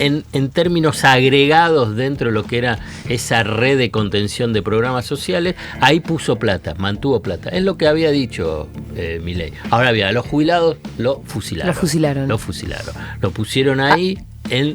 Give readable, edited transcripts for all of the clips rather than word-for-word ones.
en términos agregados dentro de lo que era esa red de contención de programas sociales, ahí puso plata, mantuvo plata. Es lo que había dicho Milei. Ahora bien, a los jubilados lo fusilaron. Lo pusieron ahí.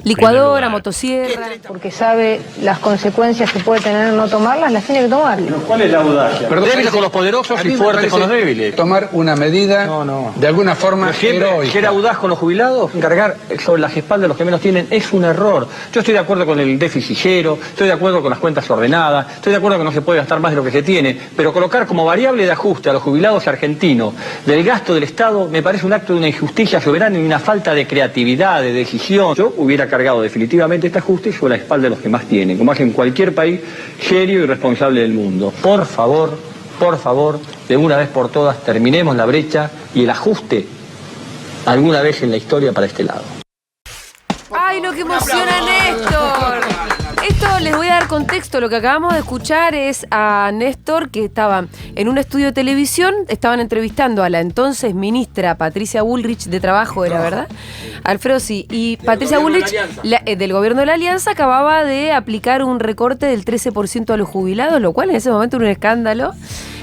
Licuadora, motosierra. Porque sabe las consecuencias que puede tener no tomarlas, las tiene que tomar. ¿Cuál es la audacia? Débiles con los poderosos y fuertes con los débiles. Tomar una medida de alguna forma heroica. ¿Ser audaz con los jubilados? Cargar sobre las espaldas de los que menos tienen es un error. Yo estoy de acuerdo con el déficit cero, estoy de acuerdo con las cuentas ordenadas, estoy de acuerdo que no se puede gastar más de lo que se tiene, pero colocar como variable de ajuste a los jubilados argentinos del gasto del Estado me parece un acto de una injusticia soberana y una falta de creatividad, de decisión. Yo hubiera cargado definitivamente este ajuste sobre la espalda de los que más tienen, como hace en cualquier país serio y responsable del mundo. Por favor, de una vez por todas, terminemos la brecha y el ajuste alguna vez en la historia para este lado. ¡Ay, lo que emociona, Néstor! Esto les voy a dar contexto. Lo que acabamos de escuchar es a Néstor, que estaba en un estudio de televisión, estaban entrevistando a la entonces ministra Patricia Bullrich de Trabajo, ¿era verdad? Alfredo, sí. Y Patricia Bullrich, del gobierno de la Alianza, acababa de aplicar un recorte del 13% a los jubilados, lo cual en ese momento era un escándalo.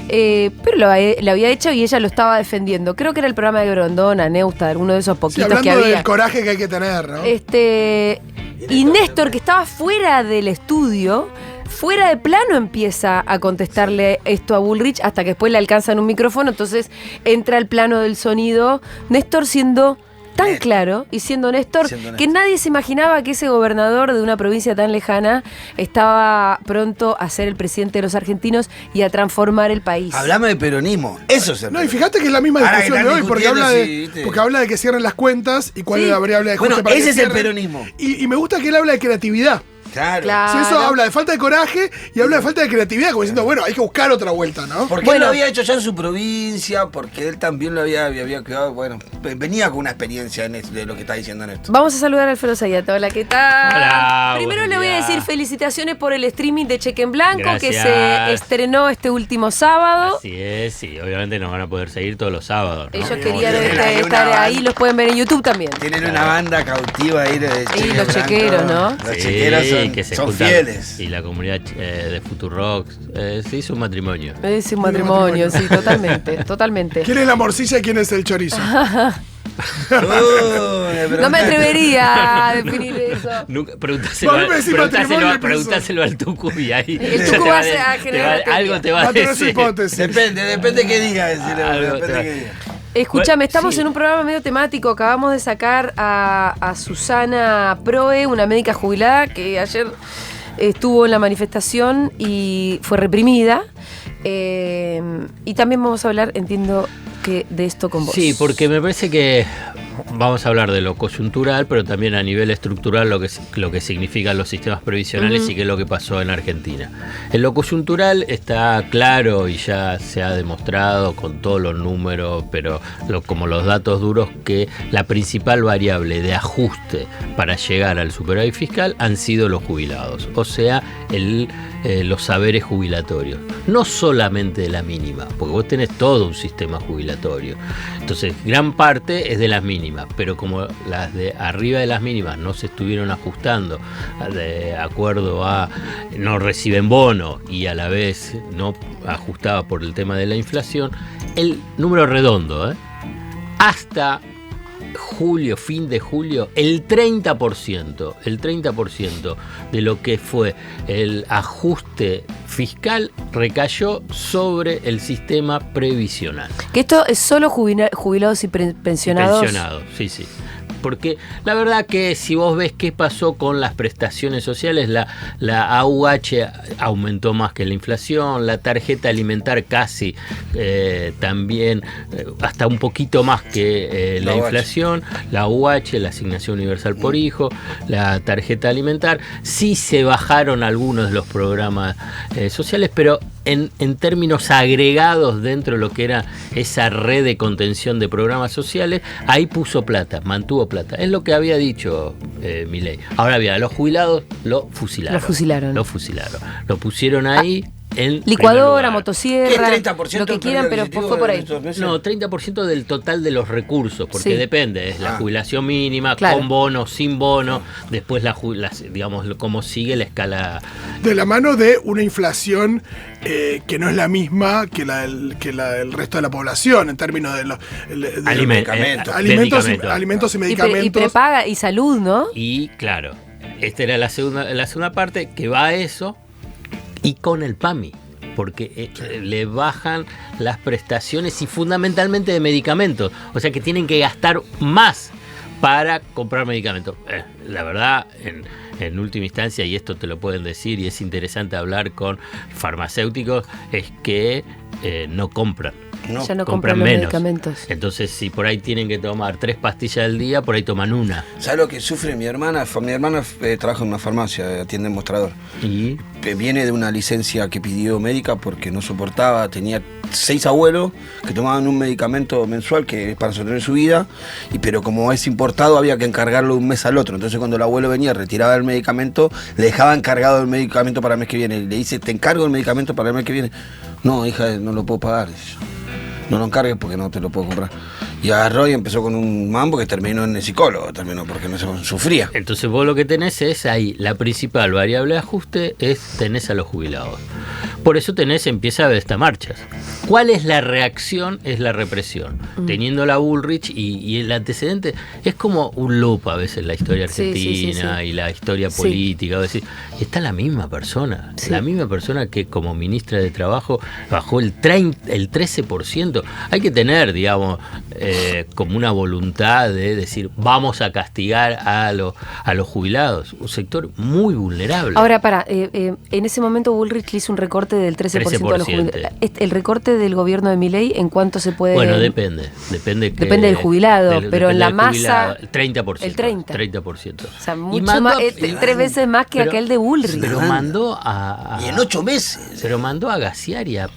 Pero lo había hecho y ella lo estaba defendiendo. Creo que era el programa de Grondona, Neusta, alguno de esos poquitos que había. Hablando del coraje que hay que tener, ¿no? Y Néstor, que estaba fuera del estudio, fuera de plano, empieza a contestarle esto a Bullrich hasta que después le alcanzan un micrófono. Entonces entra al plano del sonido Néstor siendo tan claro y siendo Néstor que nadie se imaginaba que ese gobernador de una provincia tan lejana estaba pronto a ser el presidente de los argentinos y a transformar el país. Hablame de peronismo, eso es el No, y fíjate que es la misma discusión de hoy, porque habla de que cierren las cuentas y cuál es la variable de ajuste para que ese es el cierren. peronismo. Y me gusta que él habla de creatividad. Claro. Si eso habla de falta de coraje y habla de falta de creatividad, como diciendo, bueno, hay que buscar otra vuelta, ¿no? Porque él lo había hecho ya en su provincia, porque él también lo había quedado, bueno, venía con una experiencia de lo que está diciendo Néstor. Vamos a saludar a Alfredo Sayato. Hola, ¿qué tal? Hola, Primero le voy a decir felicitaciones por el streaming de Cheque en Blanco. Gracias. Que se estrenó este último sábado. Así es, sí, obviamente nos van a poder seguir todos los sábados, ¿no? Ellos querían estar ahí, los pueden ver en YouTube también. Tienen una banda cautiva ahí de Cheque Y los Blanco. chequeros, ¿no? Los chequeros son fieles. Y la comunidad de Futurock se hizo un matrimonio. Es un matrimonio, sí, totalmente. ¿Quién es la morcilla y quién es el chorizo? No me atrevería a definir eso. Preguntáselo al Tucu y ahí. El Tucu va a generar algo te va a decir. Depende qué diga. Escúchame, estamos en un programa medio temático. Acabamos de sacar a Susana Proe, una médica jubilada que ayer estuvo en la manifestación y fue reprimida. Y también vamos a hablar, entiendo, que de esto con vos. Sí, porque me parece que vamos a hablar de lo coyuntural, pero también a nivel estructural lo que significan los sistemas previsionales y qué es lo que pasó en Argentina. En lo coyuntural está claro y ya se ha demostrado con todos los números, pero como los datos duros, que la principal variable de ajuste para llegar al superávit fiscal han sido los jubilados, o sea, los saberes jubilatorios. No solamente de la mínima, porque vos tenés todo un sistema jubilatorio. Entonces, gran parte es de las mínimas, pero como las de arriba de las mínimas no se estuvieron ajustando de acuerdo a no reciben bono y a la vez no ajustaba por el tema de la inflación, el número redondo, hasta julio, fin de julio, el 30% de lo que fue el ajuste fiscal recayó sobre el sistema previsional. Que esto es solo jubilados y pensionados. Pensionados, sí. Porque la verdad que si vos ves qué pasó con las prestaciones sociales, la AUH aumentó más que la inflación, la tarjeta alimentar casi también, hasta un poquito más que la inflación, la AUH, la asignación universal por hijo, la tarjeta alimentar, sí se bajaron algunos de los programas sociales, pero en términos agregados dentro de lo que era esa red de contención de programas sociales, ahí puso plata, mantuvo plata. Es lo que había dicho Milei. Ahora bien, a los jubilados lo fusilaron. Lo pusieron ahí. en licuadora, motosierra, ¿Qué 30% lo que quieran, pero fue por ahí. No, 30% del total de los recursos, porque depende, es la jubilación mínima, claro, con bono, sin bono, después digamos, cómo sigue la escala. De la mano de una inflación que no es la misma que la del resto de la población, en términos de los alimentos y medicamentos. Y prepaga y salud, ¿no? Y claro, esta era la segunda parte, que va a eso, y con el PAMI, porque le bajan las prestaciones y fundamentalmente de medicamentos, o sea que tienen que gastar más para comprar medicamentos. La verdad, en última instancia, y esto te lo pueden decir y es interesante hablar con farmacéuticos, es que no compran. Ya no compran los medicamentos. Entonces, si por ahí tienen que tomar 3 pastillas al día, por ahí toman una. ¿Sabes lo que sufre mi hermana? Mi hermana trabaja en una farmacia, atiende en mostrador. ¿Y? Viene de una licencia que pidió médica porque no soportaba, tenía 6 abuelos que tomaban un medicamento mensual que es para sostener su vida, pero como es importado había que encargarlo un mes al otro. Entonces cuando el abuelo venía, retiraba el medicamento, le dejaba encargado el medicamento para el mes que viene. Le dice, te encargo el medicamento para el mes que viene. No, hija, no lo puedo pagar. No lo encargues porque no te lo puedo comprar. Y agarró y empezó con un mambo que terminó en el psicólogo, porque no se sufría. Entonces vos lo que tenés es ahí, la principal variable de ajuste tenés a los jubilados. Por eso empieza a haber estas marchas. ¿Cuál es la reacción? Es la represión. Teniendo la Bullrich y el antecedente, es como un loop a veces la historia argentina y la historia política. Decir, está la misma persona, la misma persona que como ministra de Trabajo bajó el 13%. Hay que tener, digamos, como una voluntad de decir, vamos a castigar a los jubilados. Un sector muy vulnerable. Ahora, en ese momento Bullrich hizo un recorte del 13% de los jubilados. ¿El recorte del gobierno de Milei en cuánto se puede...? Bueno, depende del jubilado, pero en la masa... El 30%. El 30%. O sea, mucho más, 3 veces más que aquel de Bullrich. Pero mandó a... Y en 8 meses. Pero mandó a gasear y a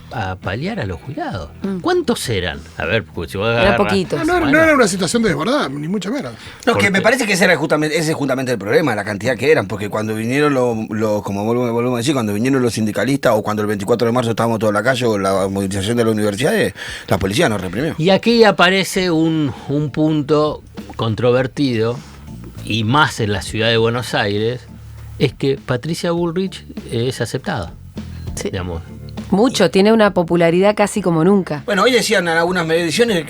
paliar a los jubilados. ¿Cuántos eran? A ver, porque si vos agarras... Eran poquitos. No era una situación de desbordada, ni mucho menos. No, que me parece que ese es justamente el problema, la cantidad que eran, porque cuando vinieron como volvemos a decir, cuando vinieron los sindicalistas o cuando el 24 de marzo estábamos todos en la calle o la movilización de las universidades, la policía nos reprimió. Y aquí aparece un punto controvertido, y más en la ciudad de Buenos Aires, es que Patricia Bullrich es aceptada. Sí. Digamos. Mucho, tiene una popularidad casi como nunca. Bueno, hoy decían en algunas mediciones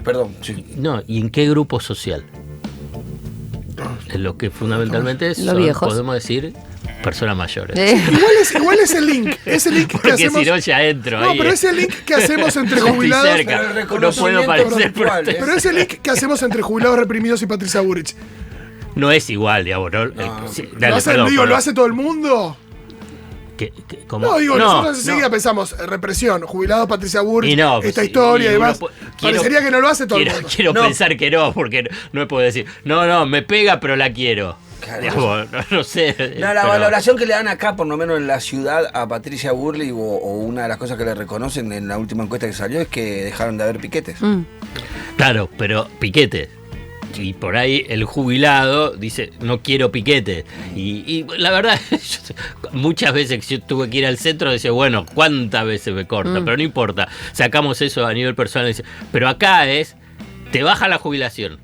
perdón. Sí. No, ¿y en qué grupo social? Es lo que fundamentalmente los viejos. Podemos decir, personas mayores. Igual es el link. Ese link que porque hacemos. Si no, ya entro. No, ahí, pero ese link que hacemos entre jubilados. No puedo parecer. Pero ese link que hacemos entre jubilados reprimidos y Patricia Bullrich. No es igual, digamos. ¿No? ¿Lo hace todo el mundo? ¿Cómo? No, digo, nosotros enseguida pensamos, represión, jubilados, Patricia Bullrich, esta historia y demás. Parecería que no lo hace todo el mundo. Quiero pensar que no, porque no puedo decir, no, me pega, pero la quiero. Digamos, no sé. La valoración que le dan acá, por lo menos en la ciudad, a Patricia Bullrich, o una de las cosas que le reconocen en la última encuesta que salió, es que dejaron de haber piquetes. Claro, pero piquetes. Y por ahí el jubilado dice, no quiero piquete. Y la verdad, muchas veces que yo tuve que ir al centro, decía, bueno, ¿cuántas veces me corta? Pero no importa, sacamos eso a nivel personal. Dice, pero acá te baja la jubilación,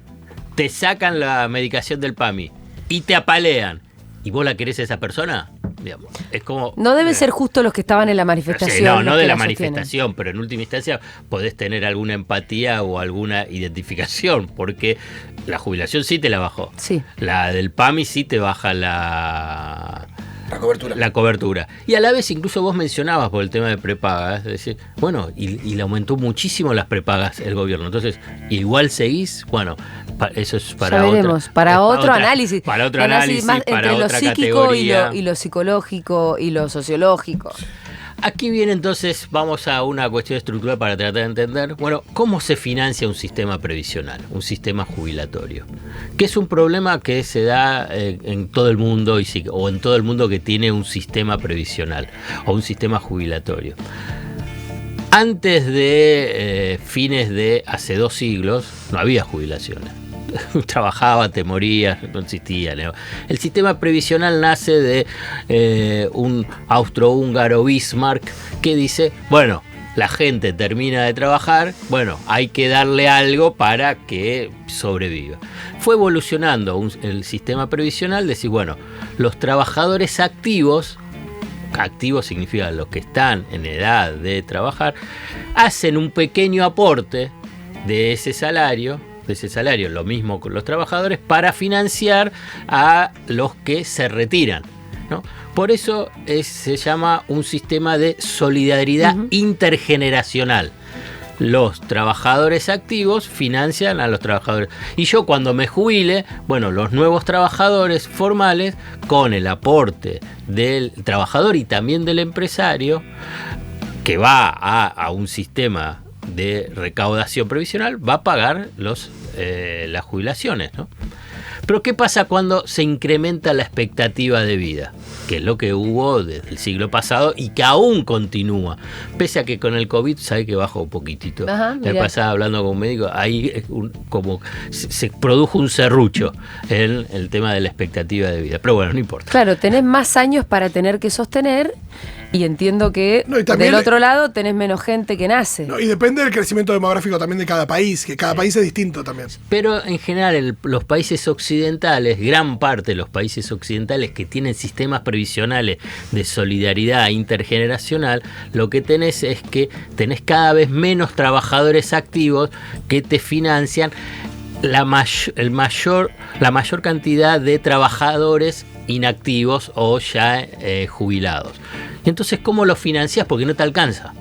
te sacan la medicación del PAMI y te apalean. ¿Y vos la querés a esa persona? Digamos, es como, no debe ser justo los que estaban en la manifestación. No de la manifestación, pero en última instancia podés tener alguna empatía o alguna identificación, porque la jubilación sí te la bajó. Sí. La del PAMI sí te baja la cobertura. Y a la vez incluso vos mencionabas por el tema de prepagas, es decir, bueno, y le aumentó muchísimo las prepagas el gobierno. Entonces, igual seguís, bueno, eso es para otro análisis. Para otro análisis, más para entre otra lo psíquico categoría. y lo psicológico y lo sociológico. Aquí viene entonces, vamos a una cuestión estructural para tratar de entender, bueno, cómo se financia un sistema previsional, un sistema jubilatorio, que es un problema que se da en todo el mundo o en todo el mundo que tiene un sistema previsional o un sistema jubilatorio. Antes de fines de hace 2 siglos no había jubilaciones. trabajaba, te morías, no existía. ¿no? El sistema previsional nace de un austrohúngaro Bismarck que dice, bueno, la gente termina de trabajar, bueno, hay que darle algo para que sobreviva. Fue evolucionando el sistema previsional, decir, bueno, los trabajadores activos significa los que están en edad de trabajar, hacen un pequeño aporte de ese salario, lo mismo con los trabajadores, para financiar a los que se retiran, ¿no? Por eso se llama un sistema de solidaridad intergeneracional. Los trabajadores activos financian a los trabajadores. Y yo cuando me jubile, bueno, los nuevos trabajadores formales, con el aporte del trabajador y también del empresario, que va a un sistema de recaudación previsional, va a pagar las jubilaciones, ¿no? Pero ¿qué pasa cuando se incrementa la expectativa de vida? Que es lo que hubo desde el siglo pasado y que aún continúa. Pese a que con el COVID sabe que bajó un poquitito. Me pasaba hablando con un médico, ahí como se produjo un serrucho en el tema de la expectativa de vida. Pero bueno, no importa. Claro, tenés más años para tener que sostener. Y entiendo que del otro lado tenés menos gente que nace. No, y depende del crecimiento demográfico también de cada país, que cada país es distinto también. Pero en general los países occidentales, gran parte de los países occidentales que tienen sistemas previsionales de solidaridad intergeneracional, lo que tenés es que tenés cada vez menos trabajadores activos que te financian la mayor cantidad de trabajadores inactivos o ya jubilados. Y entonces, ¿cómo lo financias? Porque no te alcanza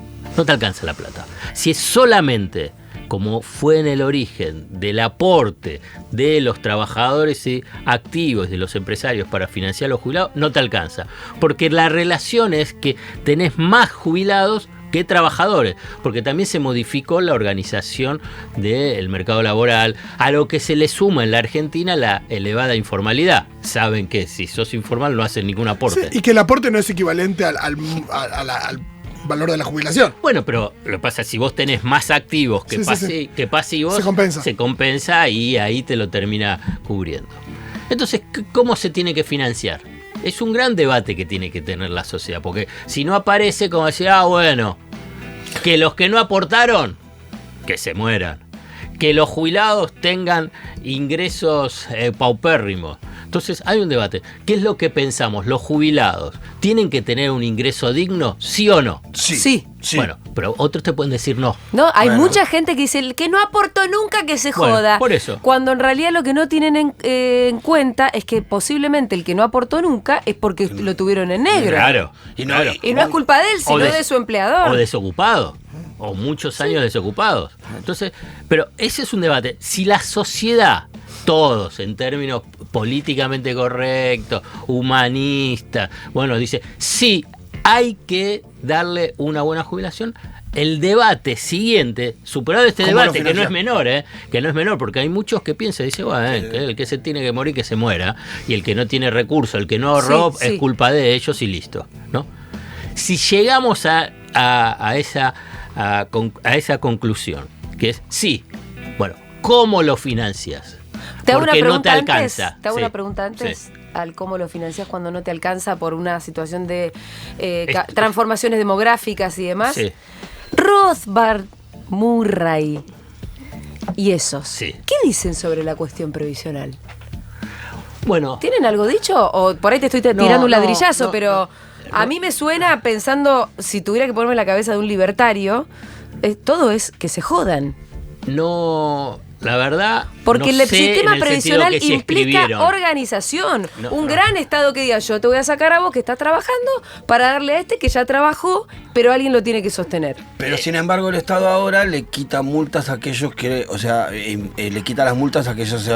la plata. Si es solamente, como fue en el origen, del aporte de los trabajadores activos, de los empresarios para financiar a los jubilados, no te alcanza. Porque la relación es que tenés más jubilados que trabajadores, porque también se modificó la organización del mercado laboral, a lo que se le suma en la Argentina la elevada informalidad. Saben que si sos informal no hacen ningún aporte. Sí, y que el aporte no es equivalente al valor de la jubilación. Bueno, pero lo que pasa es que si vos tenés más activos que pasivos, se compensa y ahí te lo termina cubriendo. Entonces, ¿cómo se tiene que financiar? Es un gran debate que tiene que tener la sociedad, porque si no aparece como decir, bueno, que los que no aportaron, que se mueran, que los jubilados tengan ingresos paupérrimos. Entonces hay un debate. ¿Qué es lo que pensamos? ¿Los jubilados tienen que tener un ingreso digno, sí o no? Sí. Bueno, pero otros te pueden decir no. No, hay mucha gente que dice, el que no aportó nunca que se joda. Por eso. Cuando en realidad lo que no tienen en cuenta es que posiblemente el que no aportó nunca es porque lo tuvieron en negro. Claro. Y no es culpa de él, sino de su empleador. O desocupado. O muchos años desocupados. Entonces, pero ese es un debate. Si la sociedad, todos en términos políticamente correctos, humanistas, dice, sí, hay que darle una buena jubilación. El debate siguiente, superado este debate, que no es menor, porque hay muchos que piensan, dice, que el que se tiene que morir, que se muera, y el que no tiene recursos, el que no ahorró, es culpa de ellos y listo, ¿no? Si llegamos a esa conclusión, que es sí, ¿cómo lo financias? Porque no te alcanza. Te hago una pregunta antes. Al cómo lo financias cuando no te alcanza por una situación de transformaciones demográficas y demás. Sí. Rothbard, Murray y esos. Sí. ¿Qué dicen sobre la cuestión previsional? ¿Tienen algo dicho? O por ahí te estoy tirando un ladrillazo, pero a mí me suena pensando, si tuviera que ponerme en la cabeza de un libertario, todo es que se jodan. No, la verdad. Porque el sistema previsional implica organización. Gran Estado que diga, yo te voy a sacar a vos que estás trabajando para darle a este que ya trabajó, pero alguien lo tiene que sostener. Pero sin embargo el Estado ahora le quita multas a aquellos que, le quita las multas a aquellos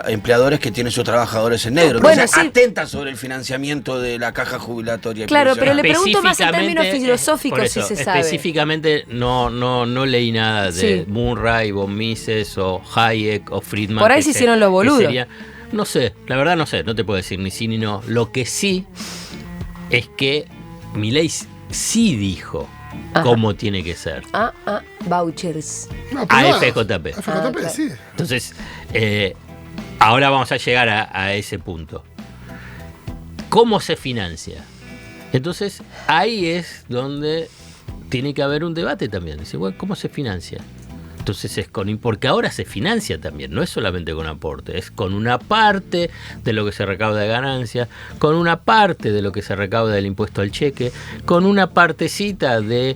empleadores que tienen sus trabajadores en negro. Atenta sobre el financiamiento de la caja jubilatoria. Claro, pero le pregunto más en términos filosóficos si se sabe. Específicamente no leí nada de Murray, von Mises o Hayek o Friedman. Por ahí se hicieron los boludos. No sé, la verdad no sé, no te puedo decir ni sí ni no. Lo que sí es que Milei sí dijo cómo tiene que ser. Vouchers. A FJP. Sí. Entonces, Ahora vamos a llegar a ese punto. ¿Cómo se financia? Entonces, ahí es donde tiene que haber un debate también. Dice, bueno, ¿cómo se financia? Entonces porque ahora se financia también, no es solamente con aporte, es con una parte de lo que se recauda de ganancias, con una parte de lo que se recauda del impuesto al cheque, con una partecita del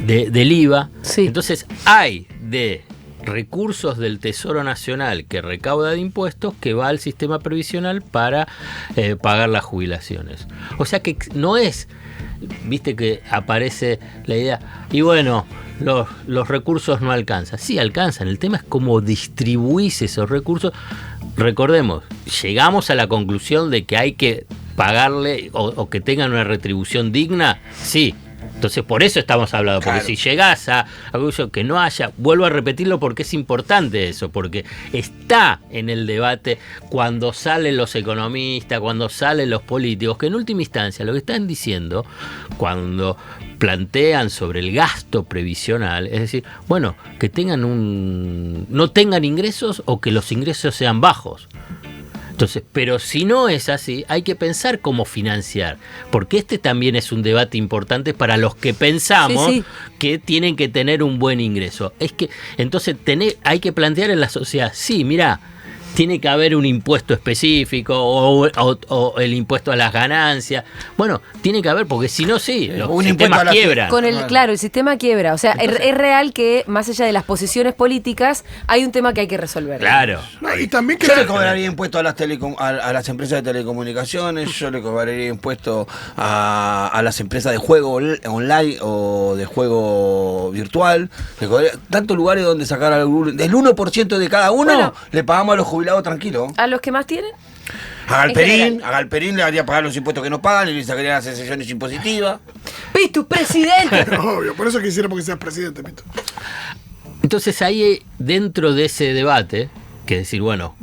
IVA. Sí. Entonces hay de recursos del Tesoro Nacional que recauda de impuestos que va al sistema previsional para pagar las jubilaciones. O sea que no es... Viste que aparece la idea, y bueno, los recursos no alcanzan. Sí alcanzan, el tema es cómo distribuís esos recursos. Recordemos, llegamos a la conclusión de que hay que pagarle o que tengan una retribución digna, sí. Entonces por eso estamos hablando, porque si llegás a algo que no haya, vuelvo a repetirlo porque es importante eso, porque está en el debate cuando salen los economistas, cuando salen los políticos, que en última instancia lo que están diciendo cuando plantean sobre el gasto previsional, es decir, bueno, que tengan no tengan ingresos o que los ingresos sean bajos. Entonces, pero si no es así, hay que pensar cómo financiar, porque este también es un debate importante para los que pensamos que tienen que tener un buen ingreso. Es que entonces hay que plantear en la sociedad, sí, mirá, tiene que haber un impuesto específico o el impuesto a las ganancias. Bueno, tiene que haber, porque si no, los sistemas quiebran. Claro, el sistema quiebra. O sea, entonces, es real que más allá de las posiciones políticas, hay un tema que hay que resolver. Claro. No, y también yo le cobraría impuesto a las empresas de telecomunicaciones, yo le cobraría impuesto a las empresas de juego online o de juego virtual. Le cobraría tantos lugares donde sacar del 1% de cada uno, le pagamos a los jubilados tranquilo. ¿A los que más tienen? A Galperín le haría pagar los impuestos que no pagan y le sacaría las exenciones impositivas. ¡Pitu, presidente! Obvio, por eso quisiera que seas presidente, Pitu. Entonces ahí, dentro de ese debate, que es decir, bueno,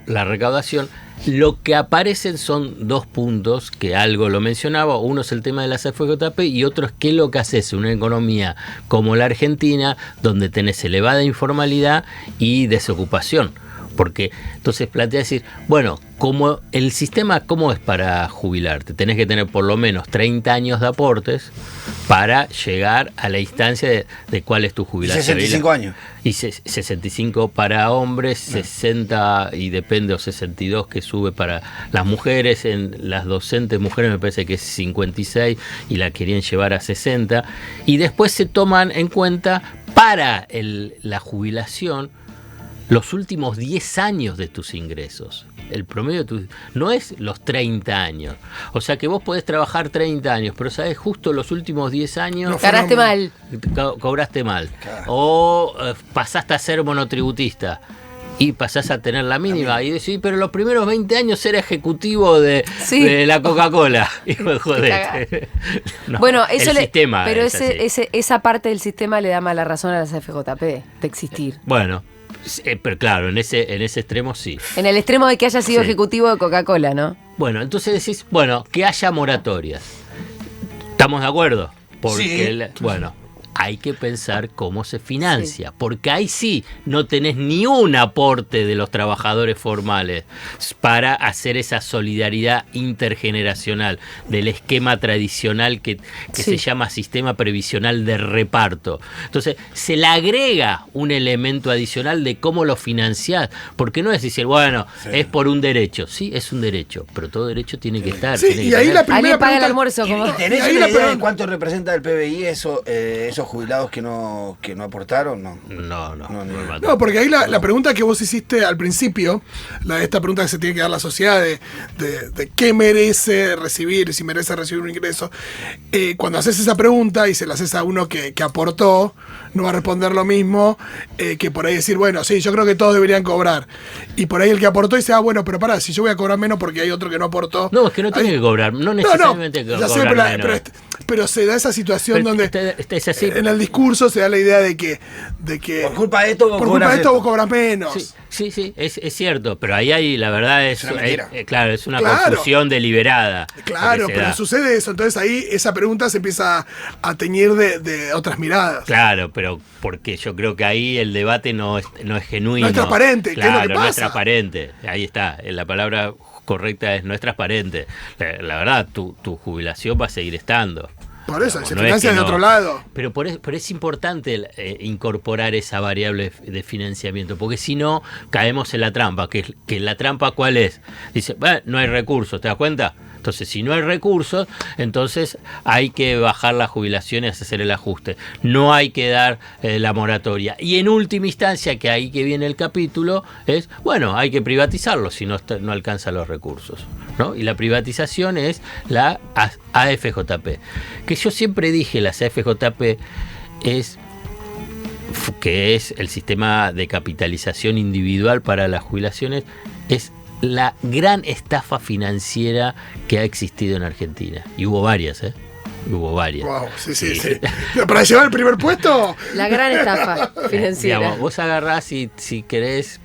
la recaudación, lo que aparecen son dos puntos, que algo lo mencionaba, uno es el tema de la CFJP y otro es qué es lo que haces en una economía como la Argentina, donde tenés elevada informalidad y desocupación. Porque entonces plantea decir, bueno, como el sistema, ¿cómo es para jubilarte? Tenés que tener por lo menos 30 años de aportes para llegar a la instancia de cuál es tu jubilación. 65 años. Y 65 para hombres, 60 y depende, o 62 que sube para las mujeres. En las docentes mujeres me parece que es 56 y la querían llevar a 60. Y después se toman en cuenta para la jubilación los últimos 10 años de tus ingresos. El promedio no es los 30 años. O sea que vos podés trabajar 30 años, pero sabés, justo los últimos 10 años... Cobraste mal. Cobraste mal. Claro. O pasaste a ser monotributista y pasás a tener la mínima. Y decís, pero los primeros 20 años era ejecutivo de la Coca-Cola. Y jodete. No, bueno, eso sistema pero esa parte del sistema le da mala razón a la CFJP de existir. Bueno, pero claro, en ese extremo sí. En el extremo de que haya sido ejecutivo de Coca-Cola, ¿no? Bueno, entonces decís, bueno, que haya moratorias. ¿Estamos de acuerdo? Porque, bueno, hay que pensar cómo se financia, porque ahí sí no tenés ni un aporte de los trabajadores formales para hacer esa solidaridad intergeneracional del esquema tradicional que se llama sistema previsional de reparto. Entonces, se le agrega un elemento adicional de cómo lo financiás, porque no es decir, bueno, es por un derecho. Sí, es un derecho, pero todo derecho tiene que estar. Sí, y ahí la primera alguien paga el almuerzo. ¿Y tenés una idea de cuánto representa el PBI esos jubilados que no aportaron? No, porque ahí la pregunta que vos hiciste al principio, esta pregunta que se tiene que dar la sociedad de qué merece recibir, si merece recibir un ingreso, cuando haces esa pregunta y se la haces a uno que aportó, no va a responder lo mismo que por ahí decir, bueno, sí, yo creo que todos deberían cobrar. Y por ahí el que aportó dice, bueno, pero pará, si yo voy a cobrar menos porque hay otro que no aportó. No, es que no tiene que cobrar, no necesariamente que cobrar menos. Pero se da esa situación donde... Es así, en el discurso se da la idea de que por culpa de esto vos cobras menos. Sí, es cierto, pero ahí la verdad es una mentira. Claro, es una confusión deliberada. Claro, pero sucede eso, entonces ahí esa pregunta se empieza a teñir de otras miradas. Claro, pero porque yo creo que ahí el debate no es genuino. No es transparente, claro, ¿qué es lo que pasa? No es transparente, ahí está, la palabra correcta es no es transparente. La verdad, tu jubilación va a seguir estando. Por eso, se financia de otro lado. Pero es importante incorporar esa variable de financiamiento, porque si no, caemos en la trampa. Que la trampa, ¿cuál es? Dice, no hay recursos, ¿te das cuenta? Entonces, si no hay recursos, entonces hay que bajar las jubilaciones y hacer el ajuste. No hay que dar la moratoria. Y en última instancia, que ahí que viene el capítulo, es, hay que privatizarlo si no alcanza los recursos, ¿no? Y la privatización es la AFJP. Que yo siempre dije, las AFJP que es el sistema de capitalización individual para las jubilaciones, es la gran estafa financiera que ha existido en Argentina. Y hubo varias, Hubo varias. Wow, sí. Para llevar el primer puesto. La gran estafa financiera. Digamos, vos agarrás y si querés,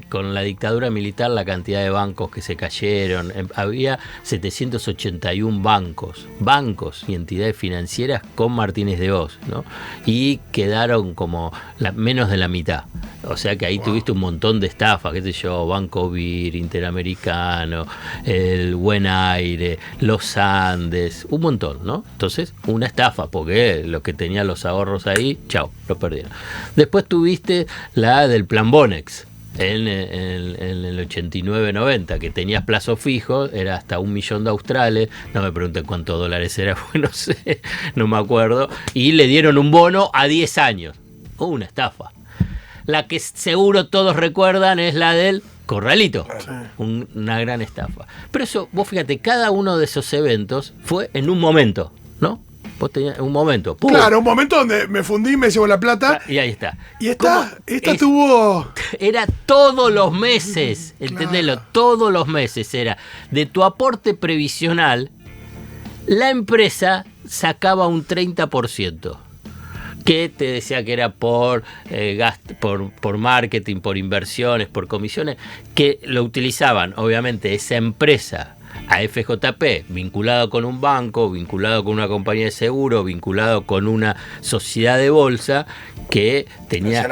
con la dictadura militar, la cantidad de bancos que se cayeron. Había 781 bancos y entidades financieras con Martínez de Hoz, ¿no? Y quedaron como menos de la mitad. O sea que ahí tuviste un montón de estafas, qué sé yo, Banco Bir, Interamericano, el Buen Aire, los Andes, un montón, ¿no? Entonces, una estafa, porque los que tenían los ahorros ahí, chau, los perdieron. Después tuviste la del Plan Bonex, en el 89-90, que tenías plazo fijo, era hasta $1.000.000 de australes, no me pregunten cuántos dólares era, porque no sé, no me acuerdo, y le dieron un bono a 10 años. Una estafa. La que seguro todos recuerdan es la del Corralito, una gran estafa. Pero eso, vos fíjate, cada uno de esos eventos fue en un momento, ¿no? Vos tenías un momento. ¡Pum! Claro, un momento donde me fundí, me llevo la plata. Y ahí está. Y esta tuvo... Era todos los meses, entendelo, claro. Todos los meses era. De tu aporte previsional, la empresa sacaba un 30%. Que te decía que era por gasto, por marketing, por inversiones, por comisiones, que lo utilizaban, obviamente, esa empresa, AFJP, vinculado con un banco, vinculado con una compañía de seguro, vinculado con una sociedad de bolsa, que tenía...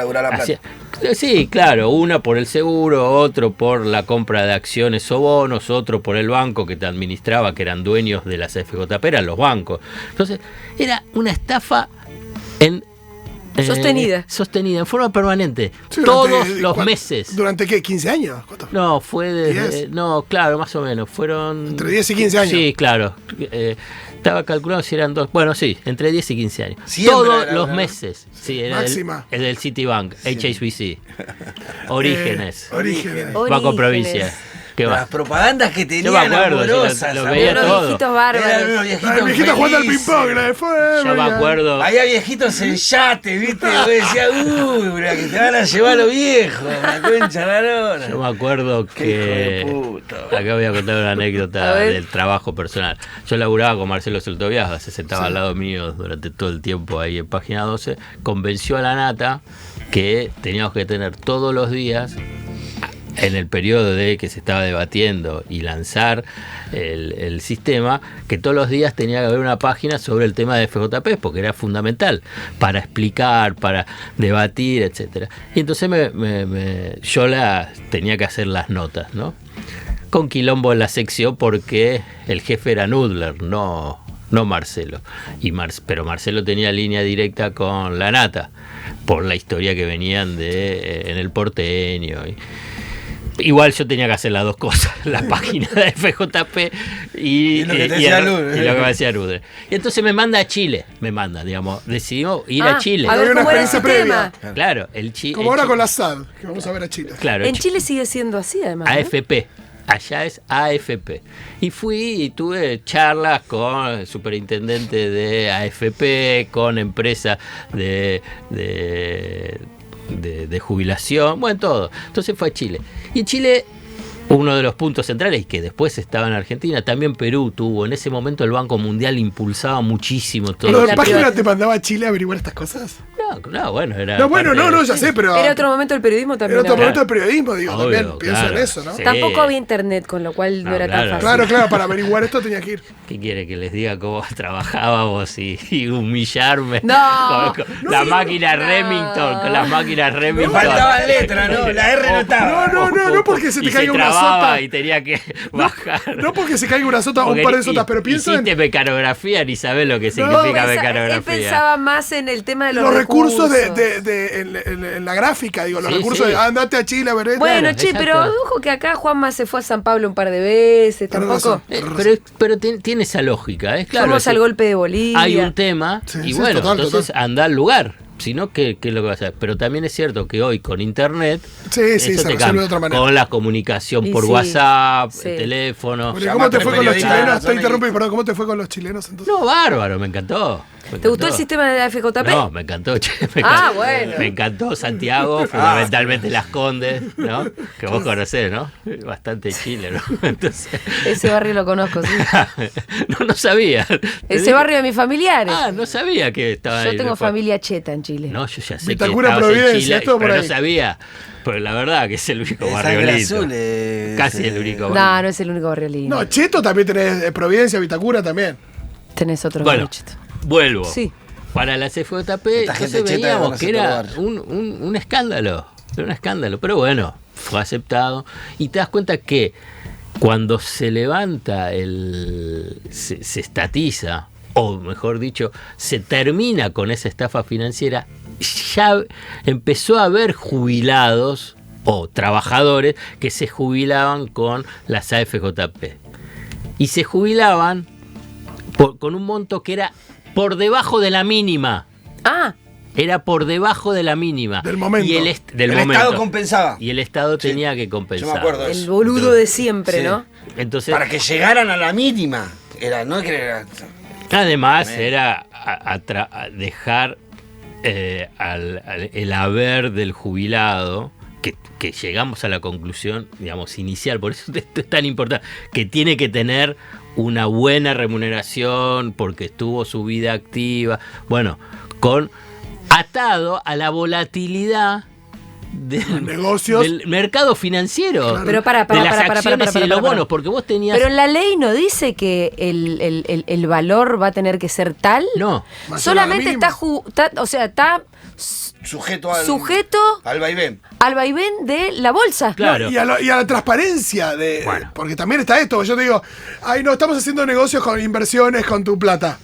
Sí, claro, una por el seguro, otro por la compra de acciones o bonos, otro por el banco que te administraba, que eran dueños de las AFJP, eran los bancos. Entonces, era una estafa sostenida en forma permanente, sí, todos los meses. ¿Durante qué? ¿15 años? ¿Cuánto? No, fue desde... No, claro, más o menos, fueron... Entre 10 y 15 años. Sí, claro. Estaba calculando si eran dos... Bueno, sí, entre 10 y 15 años. Siempre todos los meses. Sí, era máxima. El del Citibank, HSBC. Orígenes. Banco Provincia. Las propagandas que tenían amorosas. Lo veía todo. Viejitos bárbaros. Los viejitos jugando al ping-pong, la de fuego. Yo me acuerdo. Había viejitos en yate, ¿viste? Yo decía, que te van a llevar los viejos, la concha la lona. Yo me acuerdo que... Acá voy a contar una anécdota del trabajo personal. Yo laburaba con Marcelo Soltoviaga, se sentaba al lado mío durante todo el tiempo ahí en Página 12. Convenció a la nata que teníamos que tener todos los días, en el periodo de que se estaba debatiendo y lanzar el sistema, que todos los días tenía que haber una página sobre el tema de FJP, porque era fundamental para explicar, para debatir, etcétera. Y entonces yo tenía que hacer las notas, ¿no? Con quilombo en la sección, porque el jefe era Nudler, no Marcelo. Pero Marcelo tenía línea directa con la nata, por la historia que venían en el porteño. Igual yo tenía que hacer las dos cosas, la página de FJP y lo que me decía Nudler. Y entonces me manda a Chile, decidimos ir a Chile. A ver cómo era ese tema. Claro, como ahora con la SAD, que vamos a ver a Chile. Claro, en Chile sigue siendo así, además. AFP. Allá es AFP. Y fui y tuve charlas con el superintendente de AFP, con empresas de jubilación, bueno, todo. Entonces fue a Chile. Y en Chile uno de los puntos centrales, que después estaba en Argentina, también Perú tuvo, en ese momento el Banco Mundial impulsaba muchísimo todo. ¿Pero la página te mandaba a Chile a averiguar estas cosas? No, bueno, era... ya sé, pero... Era otro momento del periodismo también. Era otro momento del periodismo, digo, obvio, también pienso en eso, ¿no? Sí. Tampoco había internet, con lo cual no era tan fácil. Claro, para averiguar esto tenía que ir. ¿Qué quiere que les diga cómo trabajábamos y humillarme? No, con la máquina Remington, con las máquinas Remington. Me faltaban letras, ¿no? La R no estaba. No porque se te caiga una trababa sota. Y tenía que bajar. No porque se caiga una sota o un par de sotas, pero pienso hiciste mecanografía, ni sabés lo que significa mecanografía. Él pensaba más en el tema de los recursos en la gráfica, digo, los recursos de andate a Chile a ver esto. Bueno, Claro, pero ojo que acá Juanma se fue a San Pablo un par de veces, tampoco. Pero tiene esa lógica, es claro. Fuimos al golpe de Bolivia. Hay un tema y bueno, total, entonces anda al lugar. Si no, ¿qué es lo que va a hacer? Pero también es cierto que hoy con internet se resuelve de otra manera. Con la comunicación por WhatsApp, teléfono. Bueno, ¿cómo te fue con los chilenos? Te interrumpo, perdón, ¿cómo te fue con los chilenos entonces? No, bárbaro, me encantó. ¿Te gustó el sistema de la FJP? No, me encantó. Bueno. Me encantó Santiago, fundamentalmente Las Condes, ¿no? Que vos conocés, ¿no? Bastante Chile, ¿no? Entonces... Ese barrio lo conozco, sí. No sabía. Ese barrio de mis familiares. No sabía que estaba ahí. Yo tengo familia cheta en Chile. No, yo ya sé Vitacura, que estabas en Providencia, Chile, todo por pero ahí. no sabía. Pero la verdad que es el único barrio lindo. Casi el único barrio. No es el único barrio lindo. No, Cheto también tenés, Providencia, Vitacura también. Tenés otro Bueno, barrio cheto. vuelvo. Sí. Para la CFJP, entonces gente cheta veíamos conoce que era todo barrio. un escándalo. Era un escándalo. Pero bueno, fue aceptado. Y te das cuenta que cuando se levanta se estatiza, o mejor dicho, se termina con esa estafa financiera, ya empezó a haber jubilados o trabajadores que se jubilaban con las AFJP. Y se jubilaban con un monto que era por debajo de la mínima. Era por debajo de la mínima. Del momento. Y el Estado compensaba. Y el Estado tenía que compensar. Yo me acuerdo de eso. El boludo de siempre, Sí. ¿no? Entonces, Para que llegaran a la mínima. No que además era a dejar el haber del jubilado, que llegamos a la conclusión, digamos, inicial, por eso esto es tan importante, que tiene que tener una buena remuneración porque estuvo su vida activa, bueno, atado a la volatilidad del mercado financiero, Claro. Pero de las acciones y de los bonos, porque vos tenías... Pero la ley no dice que el valor va a tener que ser tal. No. Solamente está sujeto al vaivén. al vaivén de la bolsa. Claro. Y a la transparencia porque también está esto, yo te digo, no estamos haciendo negocios con inversiones con tu plata.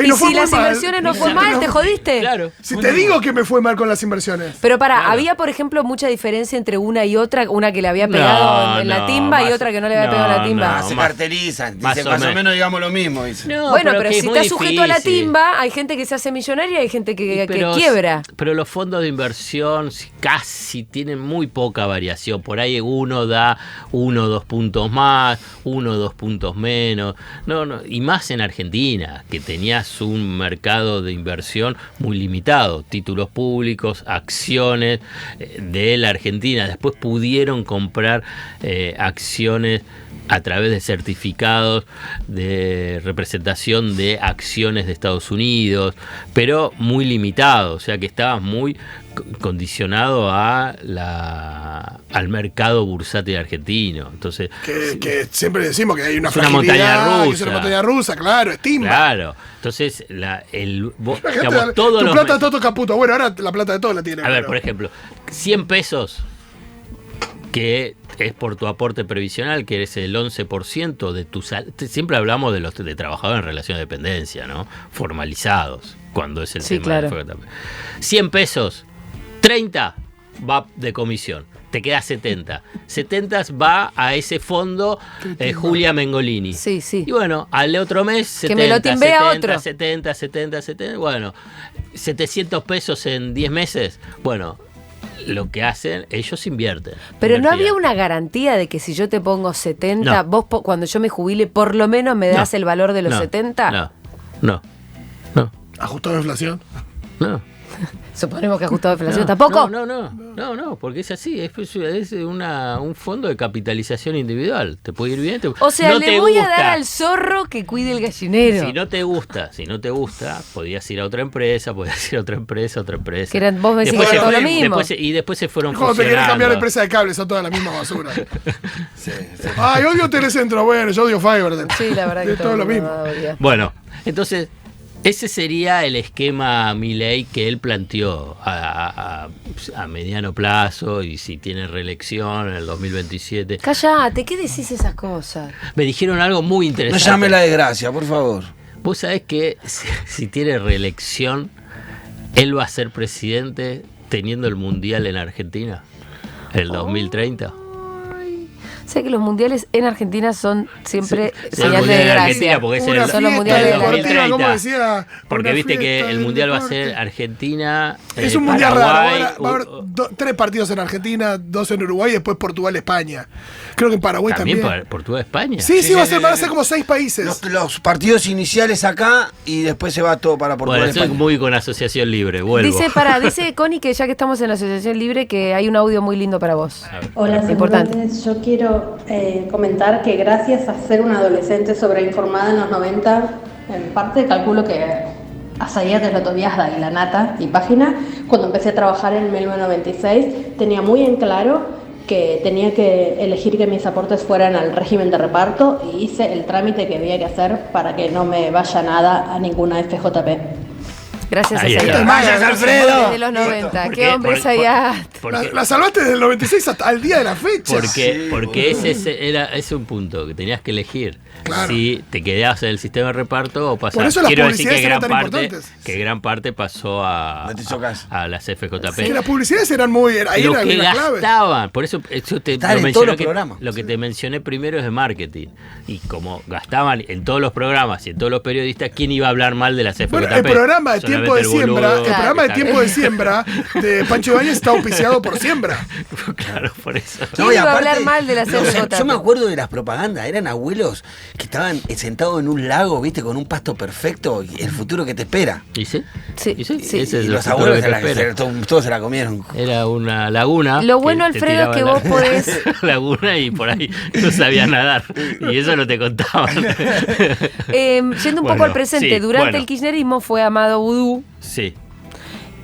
Y si las inversiones no fue mal, te jodiste. Claro. Si te digo que me fue mal con las inversiones. Pero Claro. había, por ejemplo, mucha diferencia entre una y otra, una que le había pegado en la timba y otra que no le había pegado en la timba. Se cartelizan. más Dice, o más o menos. menos digamos lo mismo. Dice. No, Bueno, pero que si es muy está sujeto a la difícil. timba, hay gente que se hace millonaria y hay gente que Pero- quiebra. Pero los fondos de inversión casi tienen muy poca variación. Por ahí uno da 1 o 2 puntos más, 1 o 2 puntos menos. No, y más en Argentina, que tenías un mercado de inversión muy limitado. Títulos públicos, acciones de la Argentina. Después pudieron comprar acciones a través de certificados de representación de acciones de Estados Unidos, pero muy limitado, o sea que estaba muy condicionado al mercado bursátil argentino. Entonces, Que siempre decimos que hay una Es una fragilidad, montaña que rusa. es una montaña rusa, claro, es timba. claro, entonces La gente, digamos, todos tu los plata Toto Caputo. Bueno, ahora la plata de todos la tiene. A ver, pero- por ejemplo, 100 pesos, que es por tu aporte previsional, que es el 11% de tu salario. Siempre hablamos de los de trabajadores en relación de dependencia, ¿no? Formalizados, cuando es el Sí, tema claro. de 100 pesos, 30 va de comisión. Te queda 70. 70 va a ese fondo Julia Mengolini. Sí, sí. Y bueno, al otro mes 70, Que me lo timbea 70, otro. 70. Bueno, 700 pesos en 10 meses. Bueno, lo que hacen, ellos invierten. Pero no había Invertían. una garantía de que si yo te pongo 70, No. vos cuando yo me jubile por lo menos me das No. el valor de los No, 70. No. Ajustado a inflación. No. Suponemos que ajustado a inflación tampoco. No, porque es así, es un fondo de capitalización individual. Te puede ir bien. O sea, no le voy a dar al zorro que cuide el gallinero. Si no te gusta, podías ir a otra empresa, otra empresa. Que eran, vos me decís que todo lo mismo. Después se fueron Cuando fusionando. te querés cambiar de empresa de cable, son toda la misma basura. Ay, odio Telecentro, bueno, yo odio Fiverr. Sí, la verdad que es todo lo mismo. Bueno, entonces, ese sería el esquema Milei que él planteó a mediano plazo, y si tiene reelección en el 2027. Cállate, ¿qué decís esas cosas? Me dijeron algo muy No interesante. llame la desgracia, por favor. Vos sabés que si tiene reelección, él va a ser presidente teniendo el Mundial en Argentina, el 2030. Sé que los mundiales en Argentina son siempre el señal de Mundial en desgracia. Argentina, porque es Son los mundiales de el la 2030. Porque viste que el Mundial va a ser Argentina, es un mundial Paraguay, raro. Va a haber 3 partidos en Argentina, 2 en Uruguay y después Portugal-España. Creo que en Paraguay también. Portugal-España. Sí, van a ser como 6 países. Los partidos iniciales acá y después se va todo para Portugal. Bueno, soy muy con Asociación Libre, vuelvo. Dice Connie que ya que estamos en la Asociación Libre, que hay un audio muy lindo para vos. Hola, importante. Yo quiero comentar que gracias a ser una adolescente sobreinformada en los 90, en parte calculo que a Sayat de Lotoviasda y La Nata y Página, cuando empecé a trabajar en 1996, tenía muy en claro que tenía que elegir que mis aportes fueran al régimen de reparto, y hice el trámite que había que hacer para que no me vaya nada a ninguna FJP. Gracias Ahí a está. Sayat. Gracias, Alfredo. De los 90. ¿Por ¿Qué qué? hombre Sayat? La salvaste desde el 96 hasta el día de la fecha. Porque ese es un punto que tenías que elegir. Claro. Si te quedabas en el sistema de reparto o pasabas. Por eso las Quiero decir publicidades que eran tan importantes. gran parte pasó a las FJP. Que las publicidades eran muy. Ahí lo era que la clave. gastaban, por eso te Estaban lo en todos los mencioné, programas. lo que te mencioné primero es de marketing. Y como gastaban en todos los programas y en todos los periodistas, ¿quién iba a hablar mal de las FJP? Bueno, el programa de Solamente tiempo de el siembra, boludo el programa de que tiempo de siembra de Pancho Ibáñez está auspiciado por Siembra. Claro, por eso. ¿Quién iba a hablar mal de la FJP? Yo me acuerdo de las propagandas, eran abuelos que estaban sentados en un lago, viste, con un pasto perfecto, y el futuro que te espera. ¿Y sí? Sí. ¿Y sí? Sí. Ese es Y el los futuro abuelos que te espera. todos se la comieron. Era una laguna. Lo bueno, que te Alfredo, es que tiraban vos podés. laguna y por ahí no sabías nadar. Y eso no te contaban. Yendo un poco al presente, durante el kirchnerismo fue Amado Vudú. Sí.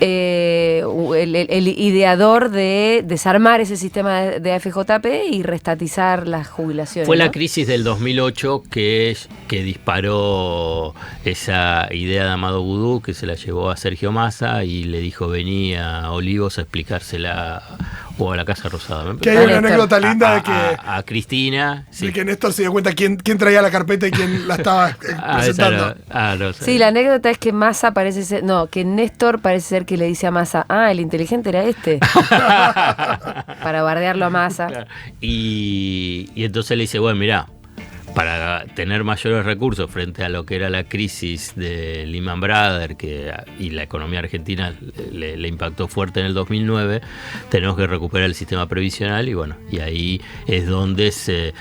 El ideador de desarmar ese sistema de AFJP y restatizar las jubilaciones. Fue la ¿no? crisis del 2008 que disparó esa idea de Amado Vudú, que se la llevó a Sergio Massa y le dijo: vení a Olivos a explicársela, o a la Casa Rosada. Que hay una anécdota linda de que a Cristina. Sí. de que Néstor se dio cuenta quién traía la carpeta y quién la estaba presentando. No sé. Sí, la anécdota es que Massa parece ser, que Néstor parece ser que le dice a Massa: el inteligente era este. Para bardearlo a Massa. Claro. Y entonces le dice: bueno, mirá, para tener mayores recursos frente a lo que era la crisis de Lehman Brothers y la economía argentina le impactó fuerte en el 2009, tenemos que recuperar el sistema previsional. Y bueno, y ahí es donde se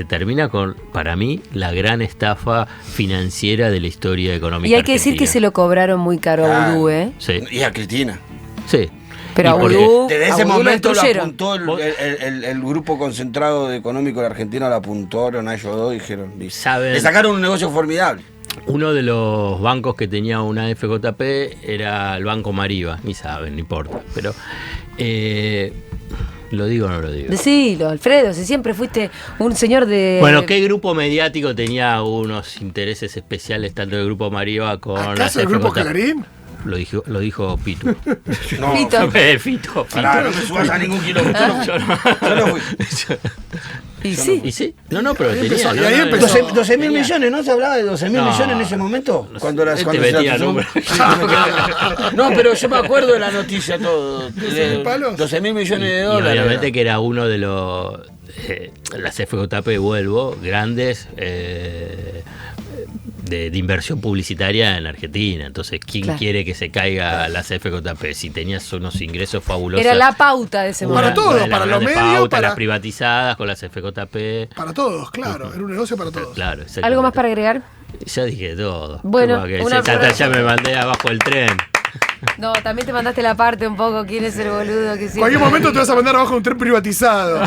termina con, para mí, la gran estafa financiera de la historia económica. Y hay que decir que se lo cobraron muy caro a Vudú, ¿eh? Sí. Y a Cristina. Sí. Pero Y a porque Vudú, Desde a ese Vudú lo momento lo destruyeron. apuntó el grupo concentrado económico de Argentina, lo apuntaron a ellos dos y dijeron: Saben- le sacaron un negocio formidable. Uno de los bancos que tenía una FJP era el Banco Mariva, ni saben, no importa. Pero, ¿lo digo o no lo digo? Decilo, Alfredo, si siempre fuiste un señor de... Bueno, ¿qué grupo mediático tenía unos intereses especiales, tanto el Grupo Mariva con ¿Acaso las el grupo FJP? Clarín? Lo dijo Pitu. No, Fito. pará, no me subas a ningún kilómetro. Yo no fui. Y sí. ¿Y sí? No, pero Ahí tenía. empezó, y ahí empezó. 12 mil millones, ¿no? ¿Se hablaba de 12 mil millones en ese momento? Cuando él te cuando metía se la números. No, pero yo me acuerdo de la noticia todo. 12.000 palos. 12 mil millones de Y dólares. obviamente que era uno de los. Las FJP, vuelvo, grandes. De inversión publicitaria en Argentina. Entonces, ¿quién Claro. quiere que se caiga las FJP? Si tenías unos ingresos fabulosos. Era la pauta de ese Para momento. todos, las para los grandes medios, pautas, para- las privatizadas con las FJP. Para todos, claro. Era un negocio para todos. Claro, exactamente. ¿Algo más para agregar? Ya dije todo. Bueno, Como que una ya me mandé abajo el tren. No, también te mandaste la parte un poco, quién es el boludo que En cualquier momento te vas a mandar abajo de un tren privatizado.